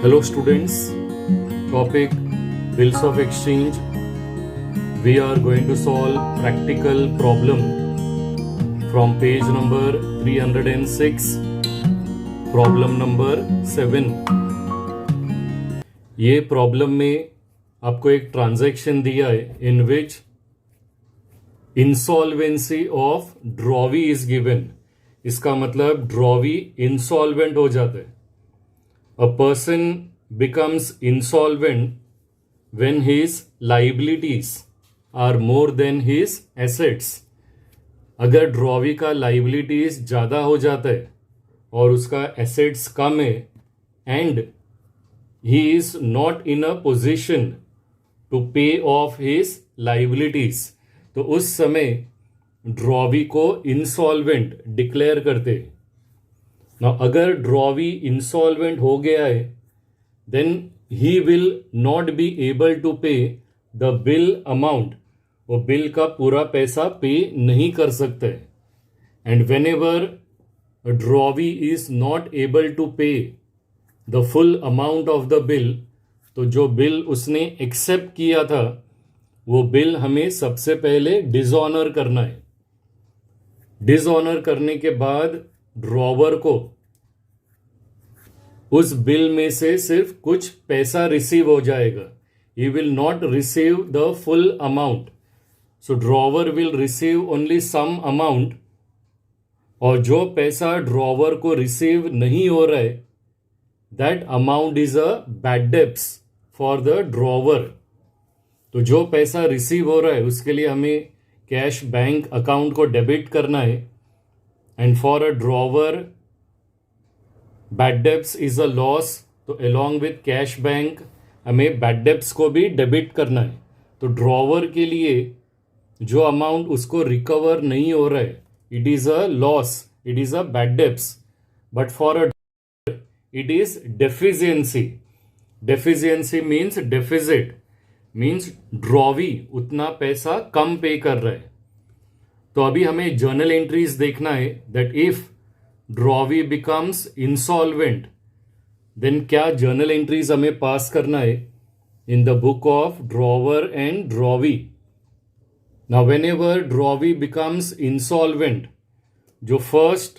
Hello students, topic bills of exchange. We are going to solve practical problem from page number 306, problem number 7. ये problem में आपको एक transaction दिया है in which insolvency of drawee is given. इसका मतलब drawee insolvent हो जाता है. A person becomes insolvent when his liabilities are more than his assets. अगर ड्रॉवी का लाइबिलिटीज ज़्यादा हो जाता है और उसका एसेट्स कम है and he is not in a position to pay off his liabilities, तो उस समय ड्रॉवी को इंसॉल्वेंट डिक्लेयर करते हैं. Now, अगर ड्रॉवी इंसॉल्वेंट हो गया है then he will not be able to pay the bill amount. वो बिल का पूरा पैसा पे नहीं कर सकते. And whenever drawee is not able to pay the full amount of the bill, तो जो बिल उसने एक्सेप्ट किया था वो बिल हमें सबसे पहले डिसऑनर करना है. डिसऑनर करने के बाद ड्रॉवर को उस बिल में से सिर्फ कुछ पैसा रिसीव हो जाएगा. He will not receive the full amount. So drawer will receive only some amount, और जो पैसा ड्रॉवर को रिसीव नहीं हो रहा है that amount is a bad debts for the drawer. तो जो पैसा रिसीव हो रहा है उसके लिए हमें कैश बैंक अकाउंट को डेबिट करना है. And for a drawer, bad debts is a loss. तो along with cash bank हमें bad debts को भी डेबिट करना है. तो ड्रॉवर के लिए जो अमाउंट उसको रिकवर नहीं हो रहा है it is a loss, it is a bad debts. But for a it is deficiency. Deficiency means deficit, means drawee उतना पैसा कम पे कर रहा है. तो अभी हमें जर्नल एंट्रीज देखना है that if drawee becomes insolvent then क्या जर्नल एंट्रीज हमें पास करना है in the book of drawer and drawee. Now whenever drawee becomes insolvent, जो फर्स्ट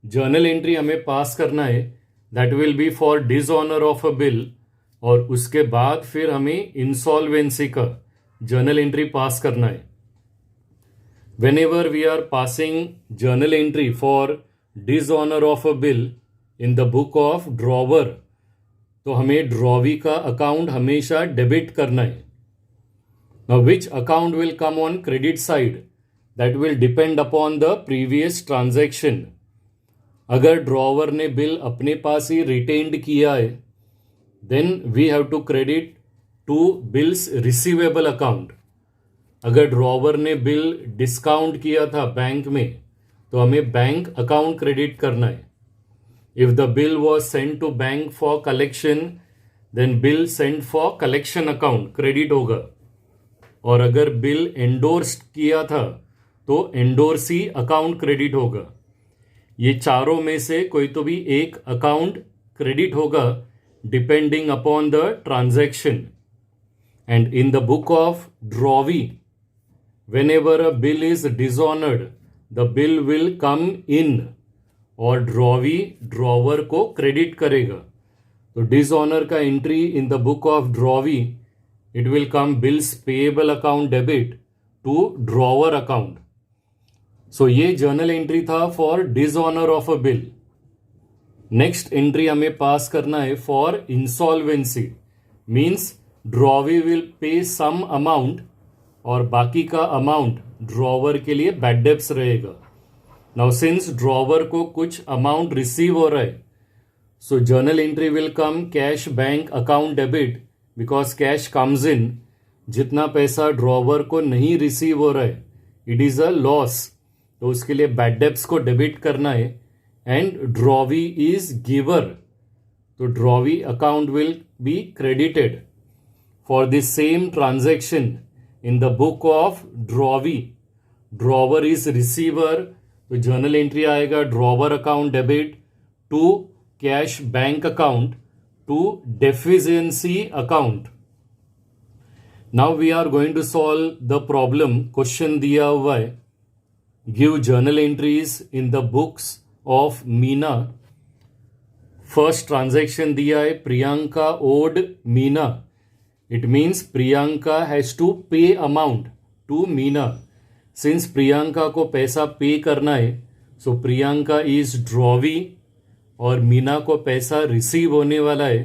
जर्नल एंट्री हमें पास करना है that will be for dishonour of a bill, और उसके बाद फिर हमें इंसॉल्वेंसी का जर्नल एंट्री पास करना है. Whenever we are passing journal entry for dishonor of a bill in the book of drawer, तो हमें ड्रॉवी का अकाउंट हमेशा डेबिट करना है. Now which account will come on credit side? That will depend upon the previous transaction. अगर drawer ने bill अपने पास ही retained किया है then we have to credit to bills receivable account. अगर ड्रॉवर ने बिल डिस्काउंट किया था बैंक में तो हमें बैंक अकाउंट क्रेडिट करना है. If the bill was send to bank for collection then bill send for collection account credit होगा. और अगर बिल एंडोर्स्ड किया था तो एंडोर्सी अकाउंट क्रेडिट होगा. ये चारों में से कोई तो भी एक अकाउंट क्रेडिट होगा depending upon the transaction. And in the book of drawee whenever a bill is dishonored the bill will come in, और ड्रॉवी ड्रॉवर को क्रेडिट करेगा. तो डिसऑनर का entry in the book of drawee it will come bills payable account debit to drawer account. So ये journal entry था for dishonour of a bill. Next entry हमें pass करना है for insolvency, means drawee will pay some amount और बाकी का amount drawer के लिए बैड डेब्ट्स रहेगा. नाउ सिंस ड्रॉवर को कुछ अमाउंट रिसीव हो रहा है so journal entry will come cash bank account debit because cash comes in. जितना पैसा ड्रॉवर को नहीं रिसीव हो रहा है इट इज अ लॉस, तो उसके लिए बैड डेब्ट्स को डेबिट करना है. एंड ड्रॉवी इज गिवर, तो drawee account will be credited for the same transaction in the book of drawee. Drawer is receiver, तो जर्नल एंट्री आएगा drawer account debit to cash bank account to deficiency account. Now we are going to solve the problem. Question दिया हुआ है, give journal entries in the books of Meena. First transaction दिया है, Priyanka owed Meena. It means Priyanka has to pay amount to Meena. Since Priyanka को पैसा पे करना है, so Priyanka is drawee और मीना को पैसा रिसीव होने वाला है,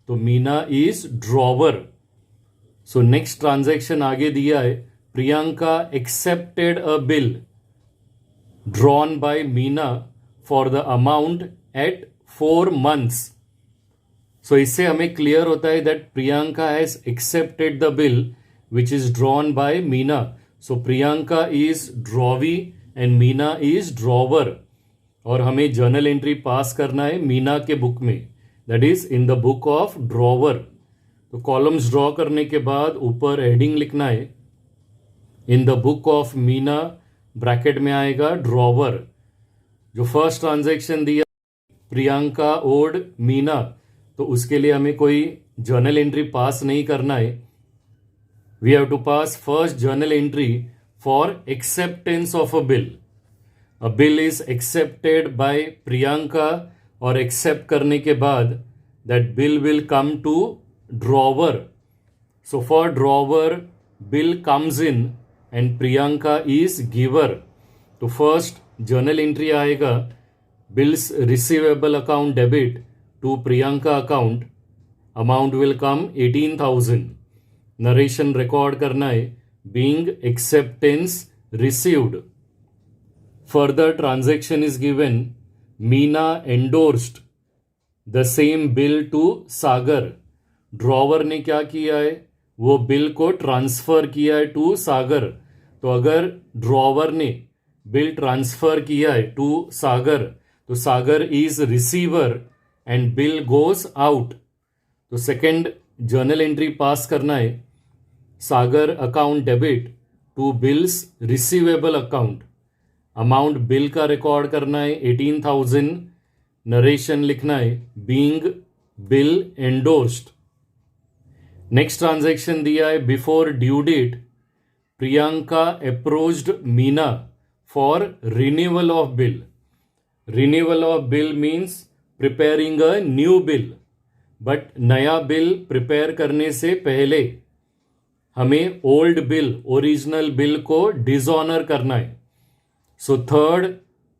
तो Meena is drawer. So next transaction आगे दिया है, Priyanka accepted a bill drawn by Meena for the amount at 4 months. सो इससे हमें क्लियर होता है that Priyanka has accepted the bill which is drawn by Meena. So Priyanka is drawee and Meena is drawer. और हमें journal entry pass करना है मीना के बुक में, that is in the book of drawer. तो कॉलम्स ड्रॉ करने के बाद ऊपर हेडिंग लिखना है, in the book of Meena, bracket में आएगा ड्रॉवर. जो फर्स्ट ट्रांजैक्शन दिया प्रियंका ओड मीना, तो उसके लिए हमें कोई जर्नल एंट्री पास नहीं करना है. We have to pass first journal entry for acceptance of a bill. A bill is accepted by Priyanka और accept करने के बाद that bill will come to drawer. So for drawer, bill comes in and Priyanka is giver. तो first journal entry आएगा, bills receivable account debit to Priyanka account. Amount will come 18,000. Narration record करना है, being acceptance received. Further transaction is given, Meena endorsed the same bill to Sagar. Drawer ने क्या किया है, वो bill को transfer किया है टू सागर. तो अगर ड्रॉवर ने बिल ट्रांसफर किया है टू सागर, तो Sagar is receiver and bill goes out. तो सेकेंड जर्नल एंट्री पास करना है, Sagar account debit to bills receivable account. Amount bill का रिकॉर्ड करना है 18,000. नरेशन लिखना है, being bill endorsed. Next transaction दिया है, before due date Priyanka approached Meena for renewal of bill. Renewal of bill means preparing a new bill. But नया bill prepare करने से पहले हमें ओल्ड बिल, ओरिजिनल बिल को डिसऑनर करना है. सो थर्ड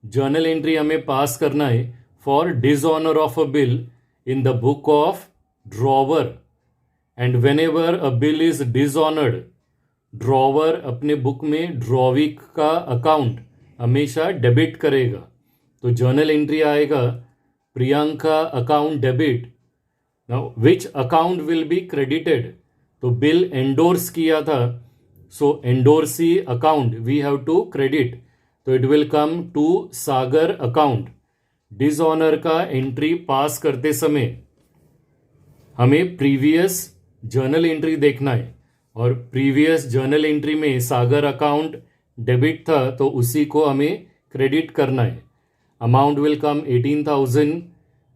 जर्नल एंट्री हमें पास करना है for dishonour of a bill in the book of drawer. And whenever a bill is dishonoured, drawer अपने बुक में ड्रॉवी का अकाउंट हमेशा डेबिट करेगा. तो जर्नल एंट्री आएगा, Priyanka account debit. Now which account will be credited, तो bill endorse किया था, so endorsee account we have to credit. तो it will come to Sagar account. Dishonour का एंट्री पास करते समय हमें प्रीवियस जर्नल एंट्री देखना है, और प्रीवियस जर्नल एंट्री में सागर अकाउंट डेबिट था, तो उसी को हमें क्रेडिट करना है. Amount will come 18,000.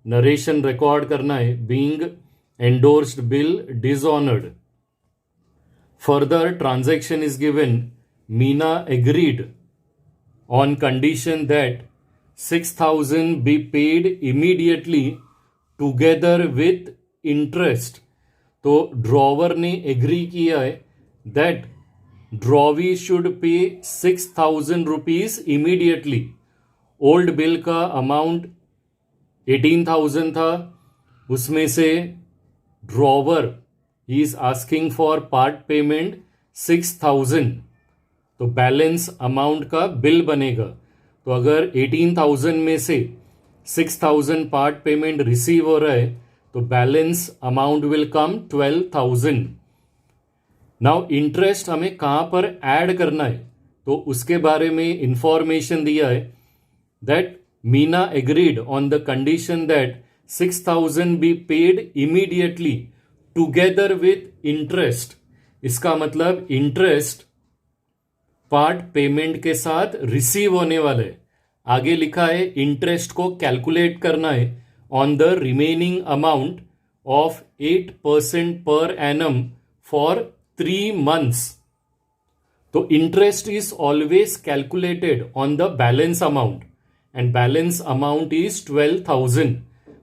Narration record करना है, being endorsed bill dishonoured. Further transaction is given, Meena agreed on condition that 6,000 be paid immediately together with interest. तो ड्रॉवर ने एग्री किया है that drawee should pay 6,000 rupees immediately. Old bill का amount 18,000 था, उसमें से drawer he is asking for part payment 6,000. तो balance amount का बिल बनेगा. तो अगर 18,000 में से 6,000 पार्ट पेमेंट रिसीव हो रहा है, तो balance amount will come 12,000. Now interest हमें कहाँ पर ऐड करना है, तो उसके बारे में इंफॉर्मेशन दिया है that Meena agreed on the condition that 6,000 be paid immediately together with interest. इसका मतलब इंटरेस्ट पार्ट पेमेंट के साथ रिसीव होने वाले. आगे लिखा है इंटरेस्ट को कैलकुलेट करना है on the remaining amount of 8% per annum for 3 months. So interest is always calculated on the balance amount, and balance amount is 12,000,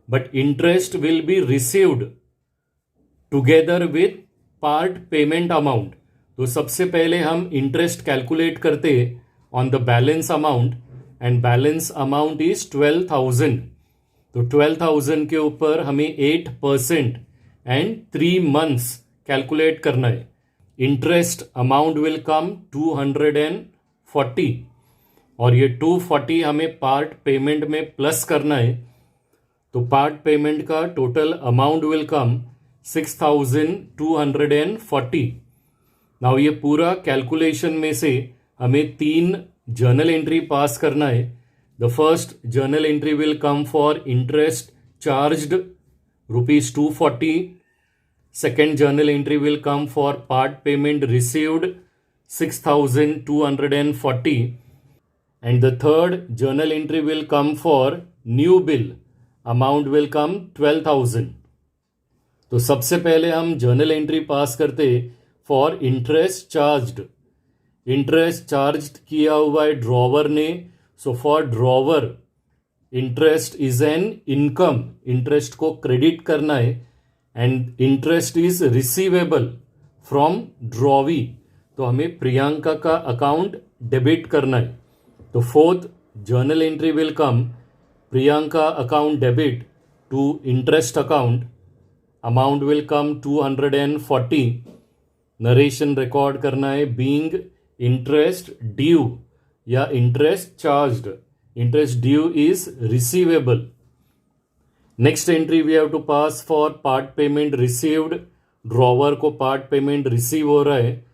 but interest will be received together with part payment amount. तो सबसे पहले हम interest calculate करते on the balance amount, and balance amount is 12,000. तो 12,000 के ऊपर हमें 8% and 3 months calculate करना है. इंटरेस्ट अमाउंट विल कम 240, और ये 240 हमें पार्ट पेमेंट में प्लस करना है. तो पार्ट पेमेंट का total amount will come 6,240. Now ये पूरा कैलकुलेशन में से हमें 3 जर्नल एंट्री पास करना है. The first journal entry will come for interest charged ₹240. Second journal entry will come for part payment received 6,240, and the third journal entry will come for new bill. Amount will come 12,000. तो सबसे पहले हम journal entry pass करते for interest charged. Interest charge किया हुआ है drawer ने. So for drawer interest is an income. Interest को क्रेडिट करना है, and interest is receivable from drawee. तो हमें प्रियंका का अकाउंट डेबिट करना है. तो fourth journal entry will come Priyanka account debit to interest account. Amount will come 240. Narration record करना है बीइंग इंटरेस्ट ड्यू या interest charged. Interest due is receivable. Next entry we have to pass for part payment received. Drawer को part payment receive हो रहा है,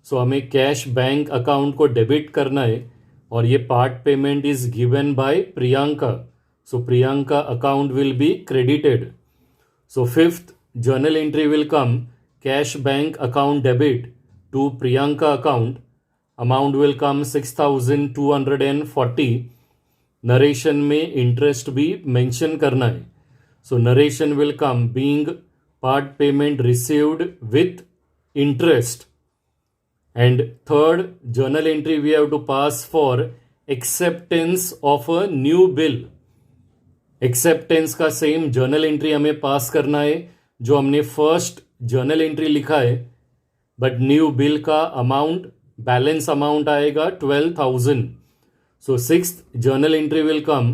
so हमें cash bank account को debit करना है, और ये part payment is given by Priyanka. So Priyanka account will be credited. So fifth journal entry will come cash bank account debit to Priyanka account. Amount will come 6,240. Narration में interest भी mention करना है. So narration will come being part payment received with interest. And third journal entry we have to pass for acceptance of a new bill. Acceptance का same journal entry हमें pass करना है जो हमने first journal entry लिखा है, but new bill का amount balance amount आएगा 12,000. So sixth journal entry will come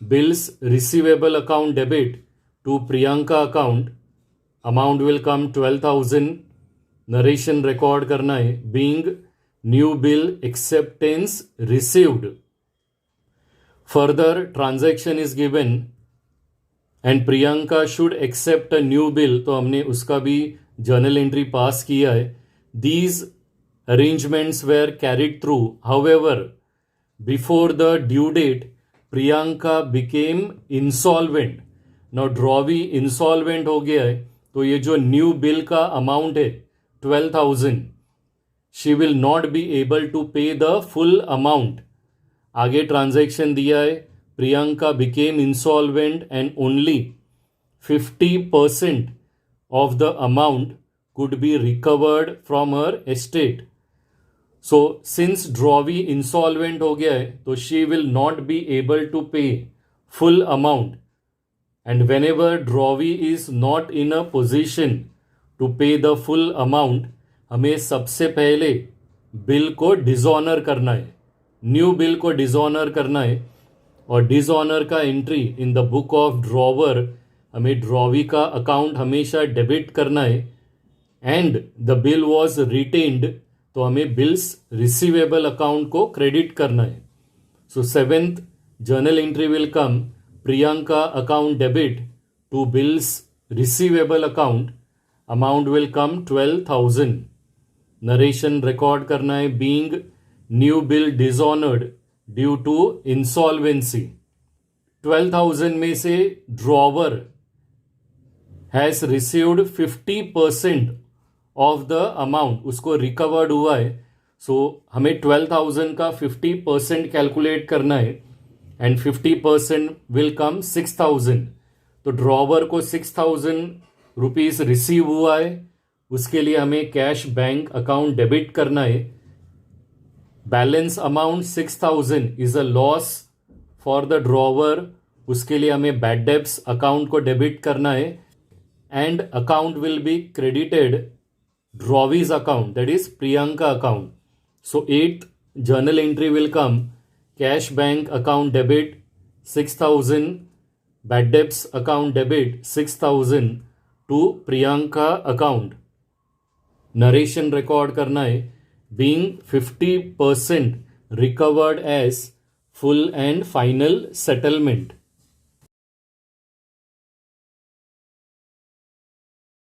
bills receivable account debit to Priyanka account. Amount will come 12,000. Narration record करना है being new bill acceptance received. Further transaction is given and Priyanka should accept a new bill. तो हमने उसका भी journal entry पास किया है. These arrangements were carried through. However, before the due date, Priyanka became insolvent. Now drawee insolvent हो गया है, तो ये जो न्यू बिल का अमाउंट है 12,000, she will not be able to pay the full amount. आगे ट्रांजैक्शन दिया है Priyanka became insolvent and only 50% of the amount could be recovered from her estate. So since drawee insolvent हो गया है, तो she will not be able to pay full amount. And whenever Drawee is not in a position to pay the full amount, हमें सबसे पहले bill को dishonour करना है, न्यू बिल को डिसऑनर करना है. और डिसऑनर का entry in the book of drawer हमें ड्रॉवी का अकाउंट हमेशा डेबिट करना है, and the bill was returned, तो हमें बिल्स रिसीवेबल अकाउंट को क्रेडिट करना है. So seventh journal entry will come Priyanka account debit to bills receivable account. Amount will come 12,000. Narration record करना है being new bill dishonored due to insolvency. 12,000 में से drawer has received 50% of the amount. उसको recovered हुआ है. So हमें 12,000 का 50% calculate करना है, and 50% will come 6,000. तो ड्रॉवर को 6,000 रुपीस रिसीव हुआ है, उसके लिए हमें कैश बैंक अकाउंट डेबिट करना है. Balance amount 6,000 is a loss for the drawer, उसके लिए हमें बैड डेब्ट्स अकाउंट को डेबिट करना है. And account will be credited drawee's account, that is Priyanka account. So 8th journal entry will come: cash bank account debit 6,000, bad debts account debit 6,000 to Priyanka account. Narration record करना है. being 50% recovered as full and final settlement.